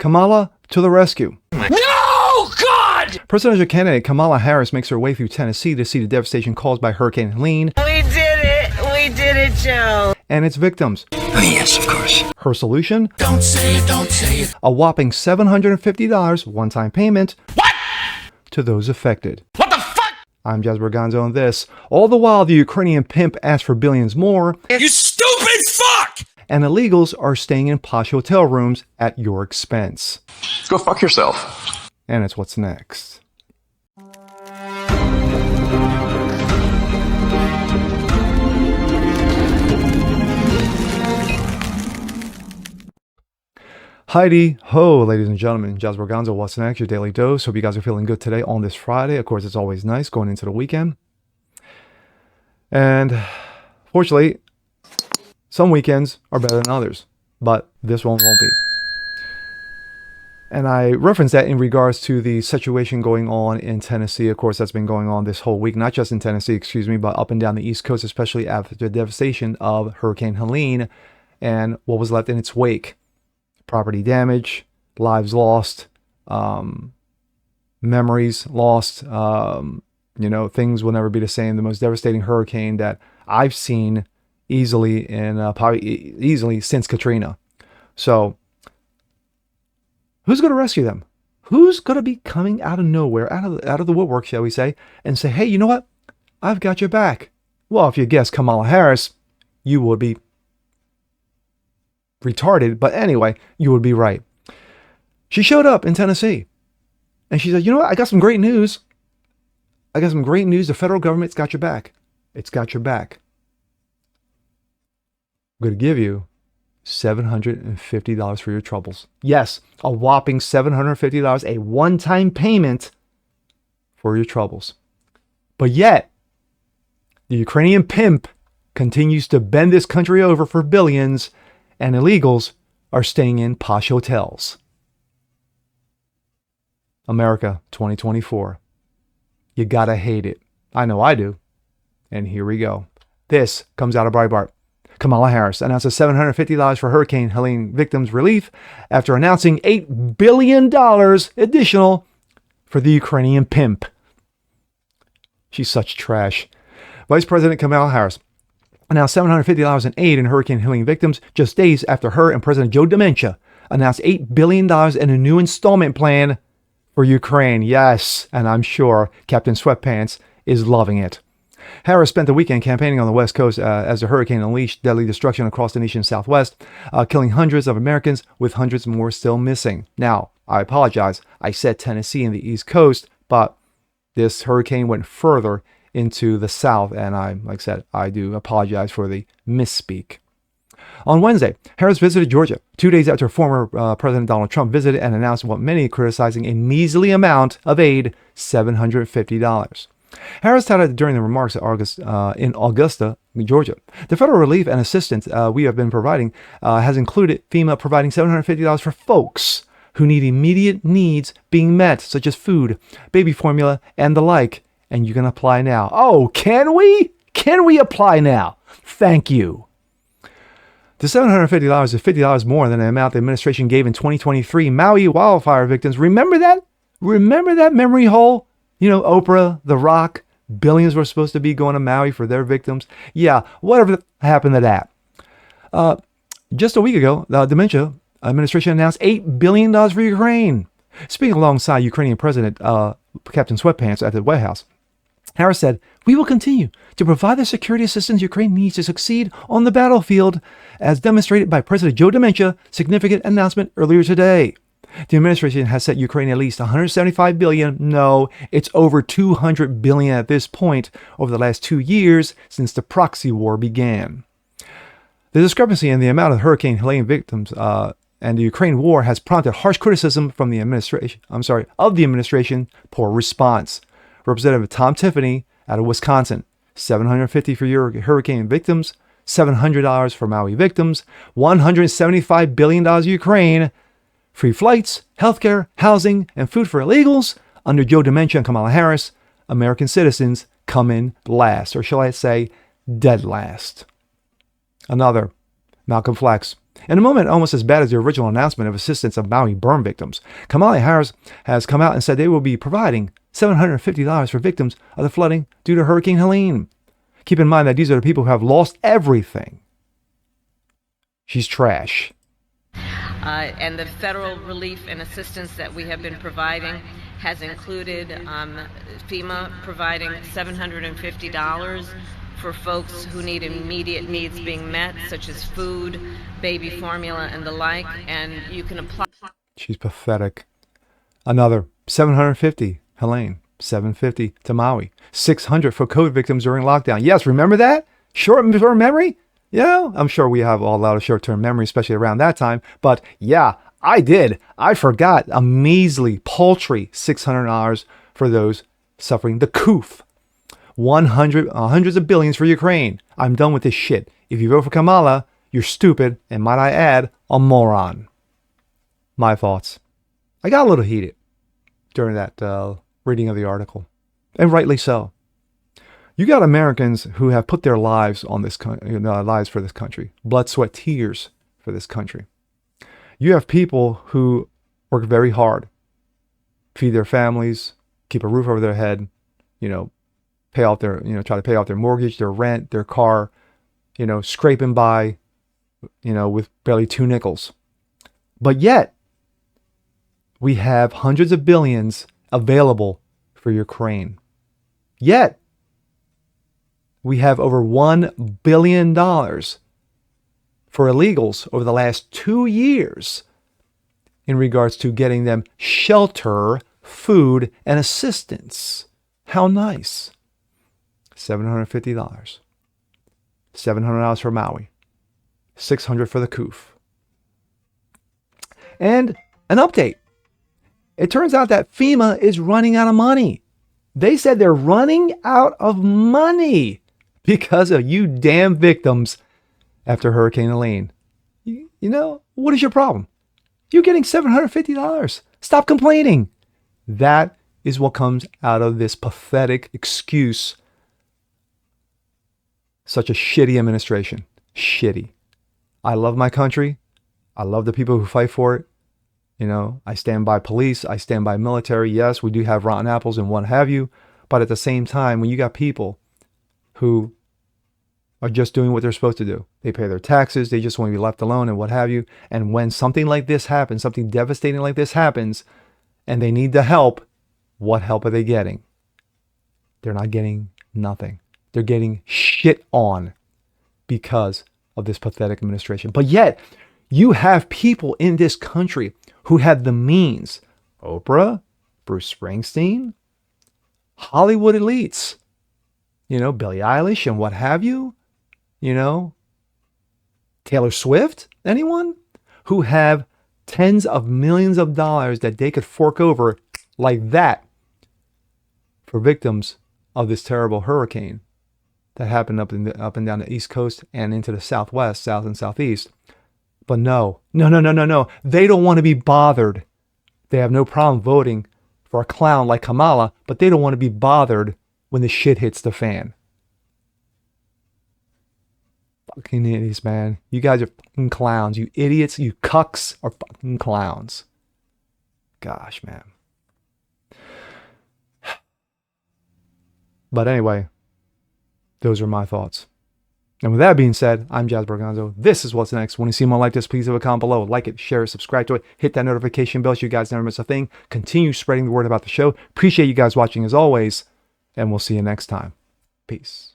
Kamala to the rescue. No, God! Presidential candidate Kamala Harris makes her way through Tennessee to see the devastation caused by Hurricane Helene. We did it, Joe. And its victims. Oh, yes, of course. Her solution? Don't say it. A whopping $750 one-time payment. What? To those affected. What the fuck? I'm Jazz Borganzo on this. All the while, the Ukrainian pimp asked for billions more. You stupid fuck! And illegals are staying in posh hotel rooms at your expense. Go fuck yourself. And it's what's next. Heidi ho, ladies and gentlemen. Jazz Borganzo, what's next? Your daily dose. Hope you guys are feeling good today on this Friday. Of course, it's always nice going into the weekend. And fortunately, some weekends are better than others, but this one won't be. And I referenced that in regards to the situation going on in Tennessee. Of course, that's been going on this whole week, not just in Tennessee, but up and down the East Coast, especially after the devastation of Hurricane Helene and what was left in its wake. Property damage, lives lost, memories lost. Things will never be the same. The most devastating hurricane that I've seen easily since Katrina. So, who's going to rescue them? Who's going to be coming out of nowhere, out of the woodwork, shall we say, and say, hey, you know what? I've got your back. Well, if you guess Kamala Harris, you would be retarded, but anyway, you would be right. She showed up in Tennessee and she said, you know what? I got some great news. The federal government's got your back. It's got your back. I'm going to give you $750 for your troubles. Yes, a whopping $750, a one-time payment for your troubles. But yet, the Ukrainian pimp continues to bend this country over for billions, and illegals are staying in posh hotels. America 2024. You gotta hate it. I know I do. And here we go. This comes out of Breitbart. Kamala Harris announces $750 for Hurricane Helene victims' relief after announcing $8 billion additional for the Ukrainian pimp. She's such trash. Vice President Kamala Harris announced $750 in aid in Hurricane Helene victims just days after her and President Joe Dementia announced $8 billion in a new installment plan for Ukraine. Yes, and I'm sure Captain Sweatpants is loving it. Harris spent the weekend campaigning on the West Coast as the hurricane unleashed deadly destruction across the nation's southwest, killing hundreds of Americans, with hundreds more still missing. Now, I apologize. I said Tennessee and the East Coast, but this hurricane went further into the south, and I do apologize for the misspeak. On Wednesday, Harris visited Georgia 2 days after former President Donald Trump visited and announced what many are criticizing a measly amount of aid, $750. Harris touted during the remarks in Augusta, Georgia. The federal relief and assistance we have been providing has included FEMA providing $750 for folks who need immediate needs being met, such as food, baby formula, and the like. And you can apply now. Oh, can we? Can we apply now? Thank you. The $750 is $50 more than the amount the administration gave in 2023 Maui wildfire victims. Remember that? Remember that memory hole? Oprah, The Rock, billions were supposed to be going to Maui for their victims. Yeah, whatever happened to that? Just a week ago, the Dementia administration announced $8 billion for Ukraine. Speaking alongside Ukrainian President Captain Sweatpants at the White House, Harris said, "We will continue to provide the security assistance Ukraine needs to succeed on the battlefield, as demonstrated by President Joe Dementia significant announcement earlier today. The administration has set Ukraine at least $175 billion. No, it's over $200 billion at this point over the last 2 years since the proxy war began. The discrepancy in the amount of Hurricane Helene victims and the Ukraine war has prompted harsh criticism from the administration. Poor response. Representative Tom Tiffany out of Wisconsin, $750 for your hurricane victims, $700 for Maui victims, $175 billion Ukraine, free flights, healthcare, housing, and food for illegals under Joe Dementia and Kamala Harris. American citizens come in last, or shall I say, dead last. Another, Malcolm Flax, In a moment almost as bad as the original announcement of assistance of Maui burn victims, Kamala Harris has come out and said they will be providing $750 for victims of the flooding due to Hurricane Helene. Keep in mind that these are the people who have lost everything. She's trash. And the federal relief and assistance that we have been providing has included FEMA providing $750 for folks who need immediate needs being met, such as food, baby formula, and the like. And you can apply. She's pathetic. Another $750, Helene. $750 to Maui. $600 for COVID victims during lockdown. Yes, remember that? Short-term memory? Yeah, I'm sure we have all a lot of short-term memory, especially around that time. But yeah, I did. I forgot a measly, paltry $600 for those suffering the COOF. Hundreds of billions for Ukraine. I'm done with this shit. If you vote for Kamala, you're stupid, and might I add, a moron. My thoughts. I got a little heated during that reading of the article, and rightly so. You got Americans who have put their lives on this lives for this country, blood, sweat, tears for this country. You have people who work very hard, feed their families, keep a roof over their head, pay off their, try to pay off their mortgage, their rent, their car, scraping by, with barely 2 nickels. But yet, we have hundreds of billions available for Ukraine. Yet, we have over $1 billion for illegals over the last 2 years in regards to getting them shelter, food, and assistance. How nice. $750. $700 for Maui. $600 for the COOF. And an update. It turns out that FEMA is running out of money. They said they're running out of money because of you damn victims after Hurricane Helene. What is your problem? You're getting $750. Stop complaining. That is what comes out of this pathetic excuse. Such a shitty administration. Shitty. I love my country. I love the people who fight for it. I stand by police. I stand by military. Yes, we do have rotten apples and what have you. But at the same time, when you got people who are just doing what they're supposed to do, they pay their taxes, they just want to be left alone and what have you. And when something like this happens, something devastating like this happens, and they need the help, what help are they getting? They're not getting nothing. They're getting shit on because of this pathetic administration. But yet, you have people in this country who have the means. Oprah, Bruce Springsteen, Hollywood elites, Billie Eilish and what have you, Taylor Swift, anyone who have tens of millions of dollars that they could fork over like that for victims of this terrible hurricane that happened up and down the East Coast and into the Southwest, South and Southeast. But no. They don't want to be bothered. They have no problem voting for a clown like Kamala, but they don't want to be bothered when the shit hits the fan. Fucking idiots, man. You guys are fucking clowns. You idiots, you cucks are fucking clowns. Gosh, man. But anyway, those are my thoughts. And with that being said, I'm Jazz Berganzo. This is What's Next. When you see more like this, please leave a comment below. Like it, share it, subscribe to it. Hit that notification bell so you guys never miss a thing. Continue spreading the word about the show. Appreciate you guys watching as always. And we'll see you next time. Peace.